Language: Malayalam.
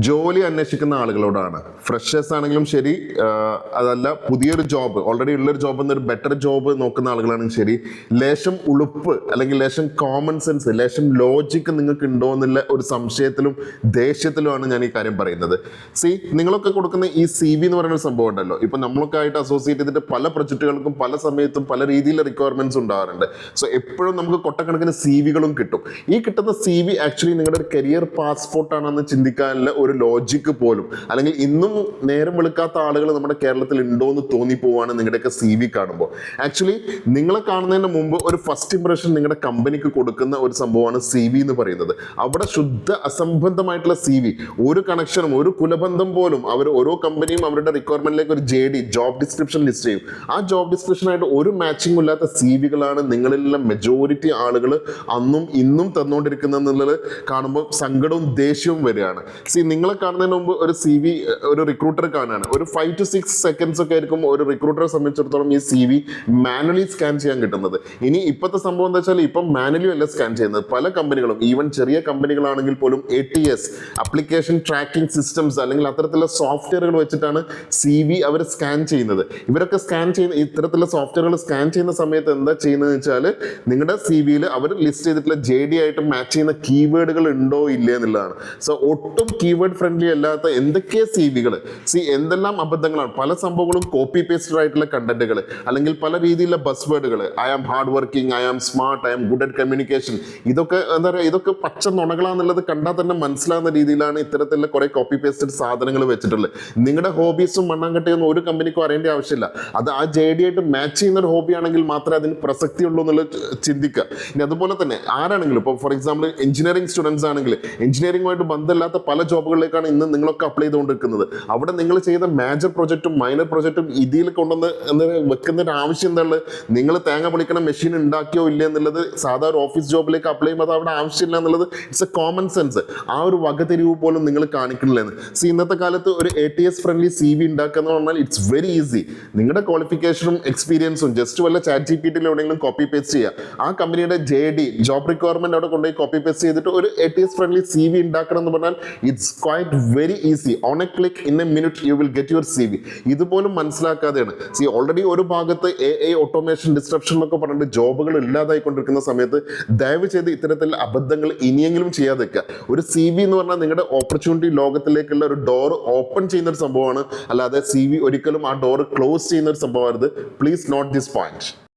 ജോലി അന്വേഷിക്കുന്ന ആളുകളോടാണ്. ഫ്രഷേഴ്സ് ആണെങ്കിലും ശരി, അതല്ല പുതിയൊരു ജോബ്, ഓൾറെഡി ഉള്ളൊരു ജോബ് എന്നൊരു ബെറ്റർ ജോബ് നോക്കുന്ന ആളുകളാണെങ്കിൽ ശരി, ലേശം ഉളുപ്പ് അല്ലെങ്കിൽ ലേശം കോമൺ സെൻസ്, ലേശം ലോജിക്ക് നിങ്ങൾക്ക് ഉണ്ടോ എന്നുള്ള ഒരു സംശയത്തിലും ദേഷ്യത്തിലുമാണ് ഞാൻ ഈ കാര്യം പറയുന്നത്. നിങ്ങളൊക്കെ കൊടുക്കുന്ന ഈ CV എന്ന് പറയുന്ന ഒരു സംഭവം ഉണ്ടല്ലോ, ഇപ്പൊ നമ്മളൊക്കെ ആയിട്ട് അസോസിയേറ്റ് ചെയ്തിട്ട് പല പ്രൊജക്റ്റുകൾക്കും പല സമയത്തും പല രീതിയിലുള്ള റിക്വയർമെന്റ്സ് ഉണ്ടാവാറുണ്ട്. സോ എപ്പോഴും നമുക്ക് കൊട്ടക്കണക്കിന് CV കിട്ടും. ഈ കിട്ടുന്ന CV ആക്ച്വലി നിങ്ങളുടെ ഒരു കരിയർ പാസ്പോർട്ട് ആണെന്ന് ചിന്തിക്കാനുള്ള ഒരു ലോജിക്ക് പോലും, അല്ലെങ്കിൽ ഇന്നും നേരം വെളുക്കാത്ത ആളുകൾ നമ്മുടെ കേരളത്തിൽ ഉണ്ടോ എന്ന് തോന്നിപ്പോവാണ് നിങ്ങളുടെയൊക്കെ CV കാണുമ്പോൾ. ആക്ച്വലി നിങ്ങളെ കാണുന്നതിന് മുമ്പ് ഒരു ഫസ്റ്റ് ഇംപ്രഷൻ നിങ്ങളുടെ കമ്പനിക്ക് കൊടുക്കുന്ന ഒരു സംഭവമാണ് CV എന്ന് പറയുന്നത്. അവിടെ ശുദ്ധ അസംബന്ധമായിട്ടുള്ള CV, ഒരു കണക്ഷനും ഒരു കുലബന്ധം പോലും അവർ ഓരോ കമ്പനിയും അവരുടെ റിക്വയർമെന്റിലേക്ക് ഒരു JD ജോബ് ഡിസ്ക്രിപ്ഷൻ ലിസ്റ്റ് ചെയ്യും. ആ ജോബ് ഡിസ്ക്രിപ്ഷനായിട്ട് ഒരു മാച്ചിങ് ഇല്ലാത്ത CVകളാണ് നിങ്ങളിലുള്ള മെജോറിറ്റി ആളുകൾ അന്നും ഇന്നും തന്നുകൊണ്ടിരിക്കുന്നത് എന്നുള്ളത് കാണുമ്പോൾ സങ്കടവും ദേഷ്യവും വരികയാണ്. നിങ്ങളെ കാണുന്നതിന് മുമ്പ് ഒരു CV ഒരു റിക്രൂട്ടർ കാണാണ്, ഒരു 5 to 6 seconds ഒക്കെ ആയിരിക്കും ഒരു റിക്രൂട്ടറെ സംബന്ധിച്ചിടത്തോളം ഈ CV മാനുവലി സ്കാൻ ചെയ്യാൻ കിട്ടുന്നത്. ഇനി ഇപ്പോഴത്തെ സംഭവം എന്താ വെച്ചാൽ ഇപ്പം മാനുവലി അല്ല സ്കാൻ ചെയ്യുന്നത്. പല കമ്പനികളും, ഈവൻ ചെറിയ കമ്പനികളാണെങ്കിൽ പോലും ATS അപ്ലിക്കേഷൻ ട്രാക്കിംഗ് സിസ്റ്റംസ് അല്ലെങ്കിൽ അത്തരത്തിലുള്ള സോഫ്റ്റ്വെയറുകൾ വെച്ചിട്ടാണ് CV അവർ സ്കാൻ ചെയ്യുന്നത്. ഇവരൊക്കെ സ്കാൻ ചെയ്യുന്ന ഇത്തരത്തിലുള്ള സോഫ്റ്റ്വെയറുകൾ സ്കാൻ ചെയ്യുന്ന സമയത്ത് എന്താ ചെയ്യുന്നത് വെച്ചാൽ നിങ്ങളുടെ CVയിൽ അവർ ലിസ്റ്റ് ചെയ്തിട്ടുള്ള JD ആയിട്ട് മാച്ച് ചെയ്യുന്ന കീവേഡുകൾ ഉണ്ടോ ഇല്ല എന്നുള്ളതാണ്. സോ ഒട്ടും കീവേഡ് ഫ്രണ്ട്ലി അല്ലാത്ത എന്തൊക്കെ CVകൾ, എന്തെല്ലാം അബദ്ധങ്ങളാണ്. പല സംഭവങ്ങളും കോപ്പി പേസ്റ്റഡ് ആയിട്ടുള്ള കണ്ടന്റുകൾ, അല്ലെങ്കിൽ പല രീതിയിലുള്ള ബസ് വേർഡുകൾ, I am hard working, I am smart, I am good at communication, ഇതൊക്കെ എന്താ പറയുക, ഇതൊക്കെ പച്ച നുണകളാന്നുള്ളത് കണ്ടാൽ തന്നെ മനസ്സിലാവുന്ന രീതിയിലാണ് ഇത്തരത്തിലുള്ള കുറെ കോപ്പി പേസ്റ്റഡ് സാധനങ്ങൾ വെച്ചിട്ടുള്ളത്. നിങ്ങളുടെ ഹോബീസും മണ്ണാങ്കട്ടയൊന്നും ഒരു കമ്പനിക്കും അറിയേണ്ട ആവശ്യമില്ല. അത് ആ JD ആയിട്ട് മാച്ച് ചെയ്യുന്ന ഒരു ഹോബി ആണെങ്കിൽ മാത്രമേ അതിന് പ്രസക്തി ഉള്ളൂ എന്നുള്ളത് ചിന്തിക്കുക. ഇനി അതുപോലെ തന്നെ ആരാണെങ്കിലും, ഇപ്പോൾ ഫോർ എക്സാമ്പിൾ എഞ്ചിനീയറിംഗ് സ്റ്റുഡൻസ് ആണെങ്കിൽ എഞ്ചിനീയറിംഗുമായിട്ട് ബന്ധമില്ലാത്ത പല ജോബുകളിലേക്കാണ് ഇന്ന് നിങ്ങളൊക്കെ അപ്ലൈ ചെയ്തുകൊണ്ടിരിക്കുന്നത്. അവിടെ നിങ്ങൾ ചെയ്ത മേജർ പ്രൊജക്റ്റും മൈനർ പ്രൊജക്റ്റും ഇതിൽ കൊണ്ടുവന്ന് വെക്കുന്ന ഒരു ആവശ്യം എന്താണ്? നിങ്ങൾ തേങ്ങ പൊളിക്കണ മെഷീൻ ഉണ്ടാക്കിയോ ഇല്ല എന്നുള്ളത് സാധാരണ ഓഫീസ് ജോബിലേക്ക് അപ്ലൈ ചെയ്യുമ്പോൾ അത് അവിടെ ആവശ്യമില്ല എന്നുള്ളത് ഇറ്റ്സ് എ കോമൺ സെൻസ്. ആ ഒരു വകതിരിവ് പോലും നിങ്ങൾ കാണിക്കണില്ലെന്ന്. ഇന്നത്തെ കാലത്ത് ഒരു ATS ഫ്രണ്ട്ലി CV ഉണ്ടാക്കുക എന്ന് പറഞ്ഞാൽ ഇറ്റ്സ് വെരി ഈസി. നിങ്ങളുടെ ക്വാളിഫിക്കേഷനും എക്സ്പീരിയൻസും ജസ്റ്റ് വല്ല ChatGPT എവിടെയെങ്കിലും കോപ്പി പേസ്റ്റ് ചെയ്യുക, ആ കമ്പനിയുടെ JD ജോബ് റിക്വയർമെന്റ് അവിടെ കൊണ്ടുപോയി കോപ്പി പേസ്റ്റ് ചെയ്തിട്ട് ഒരു ATS ഫ്രണ്ട്ലി CV ഉണ്ടാക്കണം എന്ന് പറഞ്ഞാൽ it's quite very easy. On a click in a minute you will get your CV. ഇതുപോലും മനസ്സിലാക്കാതെയാണ് ഓൾറെഡി ഒരു ഭാഗത്ത് AI ഓട്ടോമേഷൻ ഡിസ്ട്രപ്ഷൻ എന്നൊക്കെ പറഞ്ഞിട്ട് ജോബുകൾ ഇല്ലാതായിക്കൊണ്ടിരിക്കുന്ന സമയത്ത് ദയവ് ചെയ്ത് ഇത്തരത്തിൽ അബദ്ധങ്ങൾ ഇനിയെങ്കിലും ചെയ്യാതെ വെക്കുക. ഒരു CV എന്ന് പറഞ്ഞാൽ നിങ്ങളുടെ ഓപ്പർച്യൂണിറ്റി ലോകത്തിലേക്കുള്ള ഒരു ഡോർ ഓപ്പൺ ചെയ്യുന്ന ഒരു സംഭവമാണ്, അല്ലാതെ CV ഒരിക്കലും ആ ഡോർ ക്ലോസ് ചെയ്യുന്ന ഒരു സംഭവമായിരുന്നു. Please note this point.